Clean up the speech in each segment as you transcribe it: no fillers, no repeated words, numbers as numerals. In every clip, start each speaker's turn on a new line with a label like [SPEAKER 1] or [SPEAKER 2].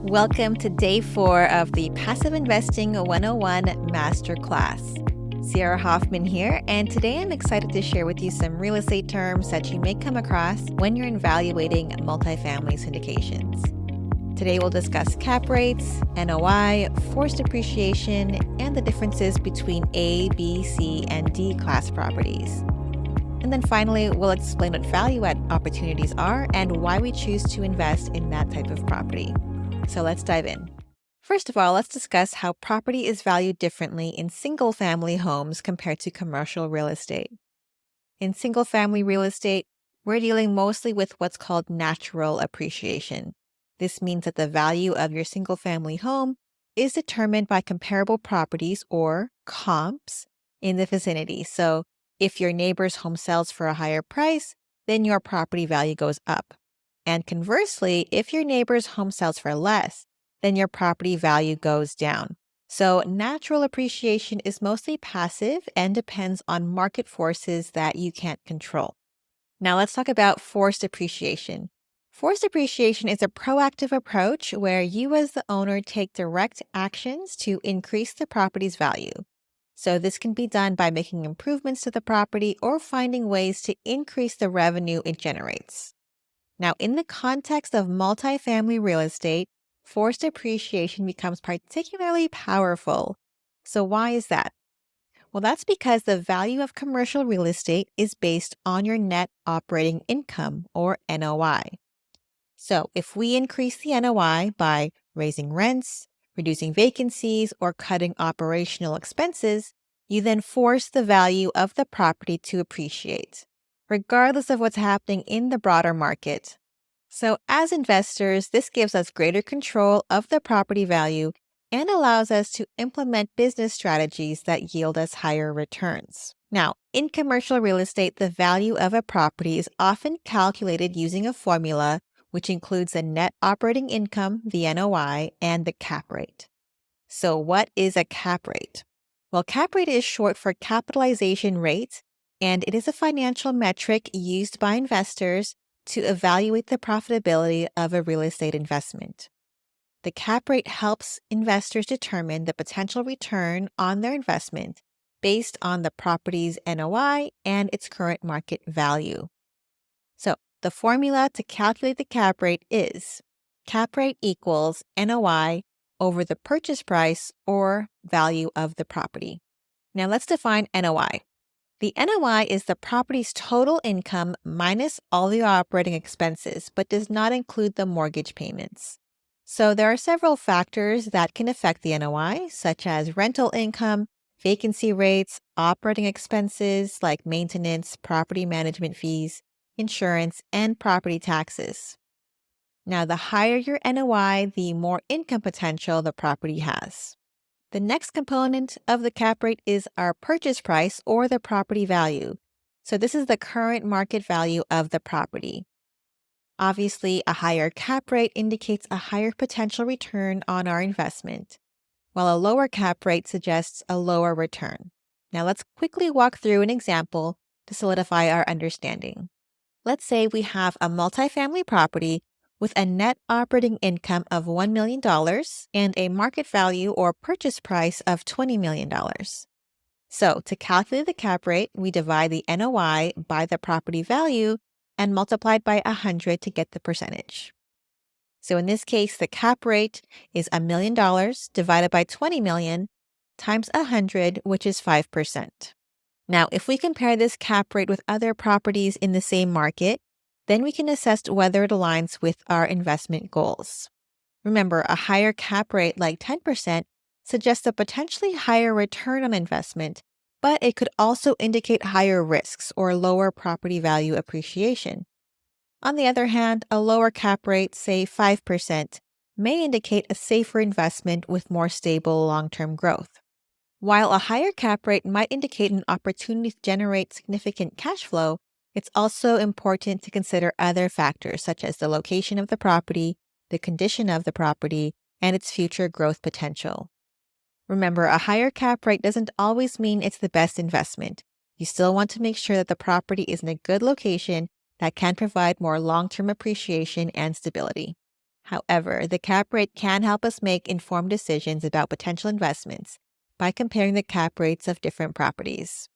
[SPEAKER 1] Welcome to day 4 of the Passive Investing 101 Masterclass. Ciaara Hoffmann here, and today I'm excited to share with you some real estate terms that you may come across when you're evaluating multifamily syndications. Today we'll discuss cap rates, NOI, forced appreciation, and the differences between A, B, C, and D class properties. And then finally, we'll explain what value-add opportunities are and why we choose to invest in that type of property. So let's dive in. First of all, let's discuss how property is valued differently in single-family homes compared to commercial real estate. In single-family real estate, we're dealing mostly with what's called natural appreciation. This means that the value of your single-family home is determined by comparable properties or comps in the vicinity. So if your neighbor's home sells for a higher price, then your property value goes up. And conversely, if your neighbor's home sells for less, then your property value goes down. So natural appreciation is mostly passive and depends on market forces that you can't control. Now let's talk about forced appreciation. Forced appreciation is a proactive approach where you as the owner take direct actions to increase the property's value. So this can be done by making improvements to the property or finding ways to increase the revenue it generates. Now, in the context of multifamily real estate, forced appreciation becomes particularly powerful. So why is that? Well, that's because the value of commercial real estate is based on your net operating income, or NOI. So if we increase the NOI by raising rents, reducing vacancies, or cutting operational expenses, you then force the value of the property to appreciate, regardless of what's happening in the broader market. So as investors, this gives us greater control of the property value and allows us to implement business strategies that yield us higher returns. Now, in commercial real estate, the value of a property is often calculated using a formula which includes the net operating income, the NOI, and the cap rate. So what is a cap rate? Well, cap rate is short for capitalization rate, and it is a financial metric used by investors to evaluate the profitability of a real estate investment. The cap rate helps investors determine the potential return on their investment based on the property's NOI and its current market value. So the formula to calculate the cap rate is cap rate equals NOI over the purchase price or value of the property. Now let's define NOI. The NOI is the property's total income minus all the operating expenses, but does not include the mortgage payments. So there are several factors that can affect the NOI, such as rental income, vacancy rates, operating expenses like maintenance, property management fees, insurance, and property taxes. Now, the higher your NOI, the more income potential the property has. The next component of the cap rate is our purchase price or the property value. So this is the current market value of the property. Obviously, a higher cap rate indicates a higher potential return on our investment, while a lower cap rate suggests a lower return. Now let's quickly walk through an example to solidify our understanding. Let's say we have a multifamily property with a net operating income of $1 million and a market value or purchase price of $20 million. So to calculate the cap rate, we divide the NOI by the property value and multiply it by 100 to get the percentage. So in this case, the cap rate is $1 million divided by 20 million times 100, which is 5%. Now, if we compare this cap rate with other properties in the same market, then we can assess whether it aligns with our investment goals. Remember, a higher cap rate like 10% suggests a potentially higher return on investment, but it could also indicate higher risks or lower property value appreciation. On the other hand, a lower cap rate, say 5%, may indicate a safer investment with more stable long-term growth. While a higher cap rate might indicate an opportunity to generate significant cash flow, it's also important to consider other factors such as the location of the property, the condition of the property, and its future growth potential. Remember, a higher cap rate doesn't always mean it's the best investment. You still want to make sure that the property is in a good location that can provide more long-term appreciation and stability. However, the cap rate can help us make informed decisions about potential investments by comparing the cap rates of different properties.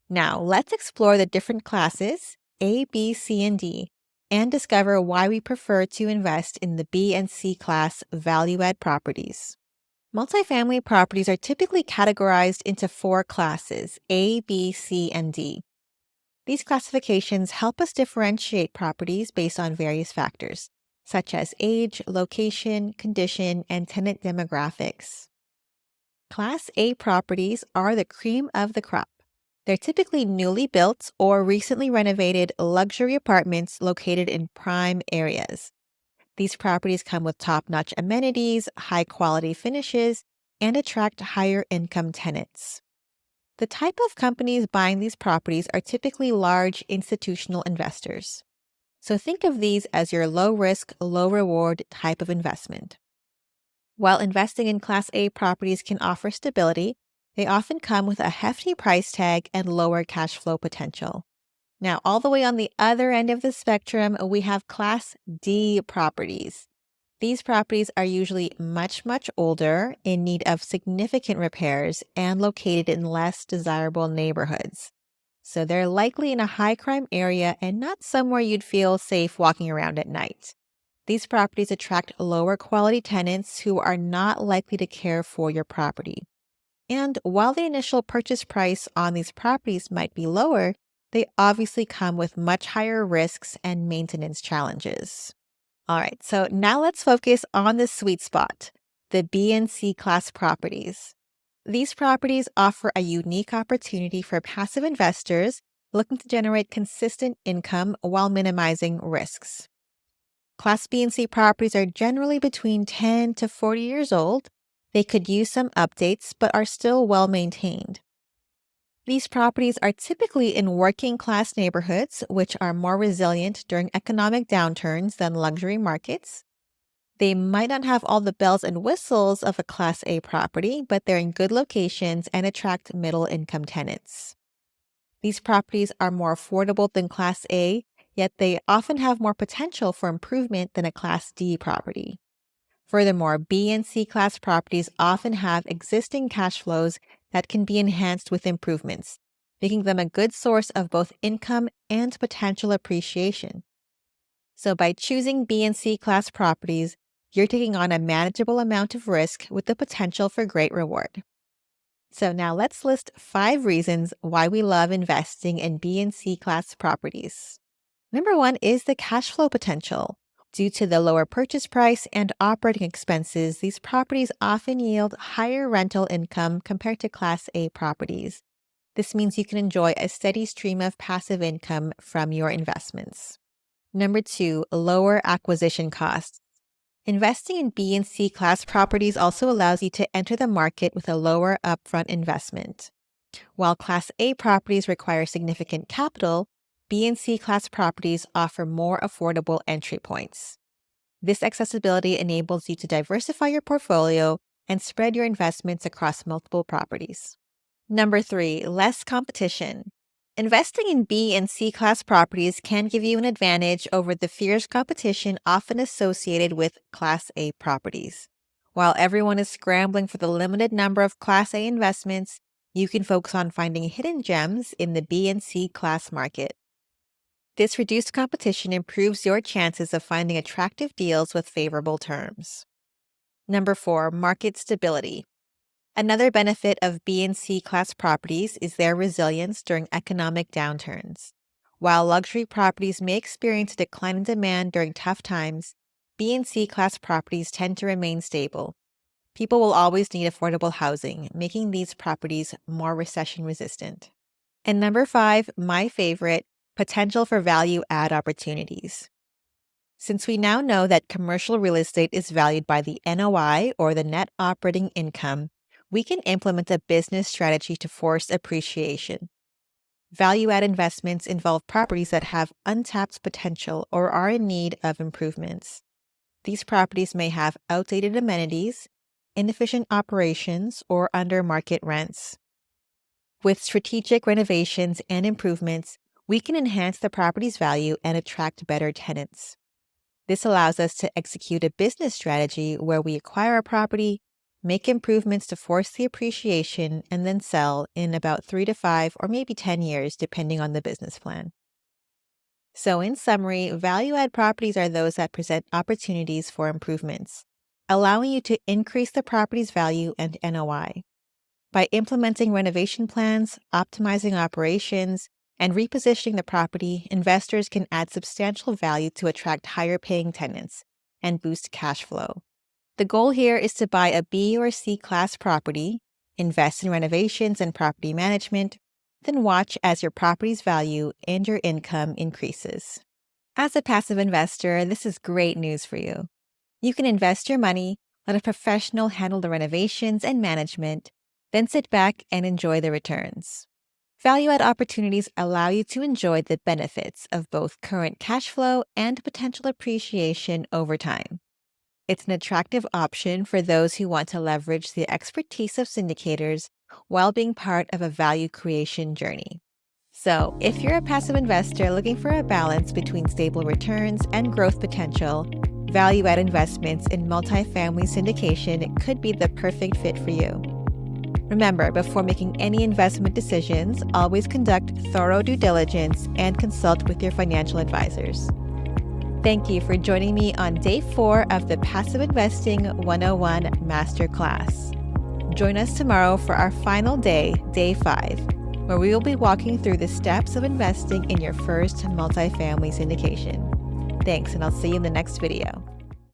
[SPEAKER 1] Now, let's explore the different classes, A, B, C, and D, and discover why we prefer to invest in the B and C class value-add properties. Multifamily properties are typically categorized into four classes, A, B, C, and D. These classifications help us differentiate properties based on various factors, such as age, location, condition, and tenant demographics. Class A properties are the cream of the crop. They're typically newly built or recently renovated luxury apartments located in prime areas. These properties come with top-notch amenities, high-quality finishes, and attract higher-income tenants. The type of companies buying these properties are typically large institutional investors. So think of these as your low-risk, low-reward type of investment. While investing in Class A properties can offer stability, they often come with a hefty price tag and lower cash flow potential. Now, all the way on the other end of the spectrum, we have Class D properties. These properties are usually much older, in need of significant repairs, and located in less desirable neighborhoods. So they're likely in a high crime area and not somewhere you'd feel safe walking around at night. These properties attract lower quality tenants who are not likely to care for your property. And while the initial purchase price on these properties might be lower, they obviously come with much higher risks and maintenance challenges. All right, so now let's focus on the sweet spot, the B and C class properties. These properties offer a unique opportunity for passive investors looking to generate consistent income while minimizing risks. Class B and C properties are generally between 10 to 40 years old. They could use some updates, but are still well maintained. These properties are typically in working class neighborhoods, which are more resilient during economic downturns than luxury markets. They might not have all the bells and whistles of a Class A property, but they're in good locations and attract middle income tenants. These properties are more affordable than Class A, yet they often have more potential for improvement than a Class D property. Furthermore, B and C class properties often have existing cash flows that can be enhanced with improvements, making them a good source of both income and potential appreciation. So by choosing B and C class properties, you're taking on a manageable amount of risk with the potential for great reward. So now let's list 5 reasons why we love investing in B and C class properties. Number 1 is the cash flow potential. Due to the lower purchase price and operating expenses, these properties often yield higher rental income compared to Class A properties. This means you can enjoy a steady stream of passive income from your investments. Number 2, lower acquisition costs. Investing in B and C class properties also allows you to enter the market with a lower upfront investment. While Class A properties require significant capital, B and C class properties offer more affordable entry points. This accessibility enables you to diversify your portfolio and spread your investments across multiple properties. Number 3, less competition. Investing in B and C class properties can give you an advantage over the fierce competition often associated with Class A properties. While everyone is scrambling for the limited number of Class A investments, you can focus on finding hidden gems in the B and C class market. This reduced competition improves your chances of finding attractive deals with favorable terms. Number 4, market stability. Another benefit of B and C class properties is their resilience during economic downturns. While luxury properties may experience a decline in demand during tough times, B and C class properties tend to remain stable. People will always need affordable housing, making these properties more recession resistant. And number 5, my favorite, potential for value add opportunities. Since we now know that commercial real estate is valued by the NOI or the net operating income, we can implement a business strategy to force appreciation. Value add investments involve properties that have untapped potential or are in need of improvements. These properties may have outdated amenities, inefficient operations, or under market rents. With strategic renovations and improvements, we can enhance the property's value and attract better tenants. This allows us to execute a business strategy where we acquire a property, make improvements to force the appreciation, and then sell in about 3 to 5 or maybe 10 years, depending on the business plan. So, in summary, value add properties are those that present opportunities for improvements, allowing you to increase the property's value and NOI. By implementing renovation plans, optimizing operations, and repositioning the property, investors can add substantial value to attract higher paying tenants and boost cash flow. The goal here is to buy a B or C class property, invest in renovations and property management, then watch as your property's value and your income increases. As a passive investor, this is great news for you. You can invest your money, let a professional handle the renovations and management, then sit back and enjoy the returns. Value add opportunities allow you to enjoy the benefits of both current cash flow and potential appreciation over time. It's an attractive option for those who want to leverage the expertise of syndicators while being part of a value creation journey. So, if you're a passive investor looking for a balance between stable returns and growth potential, value add investments in multifamily syndication could be the perfect fit for you. Remember, before making any investment decisions, always conduct thorough due diligence and consult with your financial advisors. Thank you for joining me on Day 4 of the Passive Investing 101 Masterclass. Join us tomorrow for our final day, Day 5, where we will be walking through the steps of investing in your first multifamily syndication. Thanks, and I'll see you in the next video.